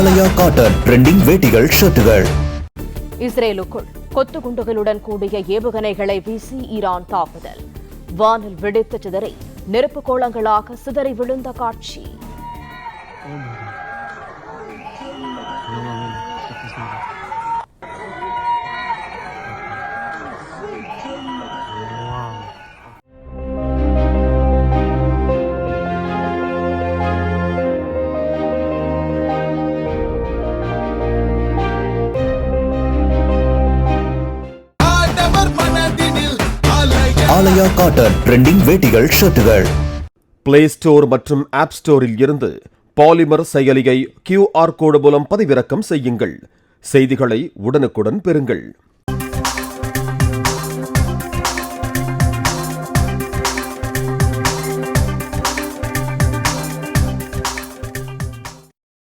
ஆலயா cotton trending வேட்டிகள் ஷர்ட்டுகள். இஸ்ரேலுக்குள் கொத்துகுண்டுகளுடன் கூடிய ஏவுகணைகளை வீசி ஈரான் தாக்குதல். வானில் வெடித்து சிதறி நெருப்பு கோளங்களாக சிதறி விழுந்த காட்சி. ஆலயா காட்டன் ட்ரெண்டிங் வேட்டிகள் ஷர்ட்டுகள். பிளே ஸ்டோர் மற்றும் ஆப் ஸ்டோரில் இருந்து பாலிமர் செயலியை QR கோடு மூலம் பதிவிறக்கம் செய்யுங்கள். செய்திகளை உடனுக்குடன் பெறுங்கள்.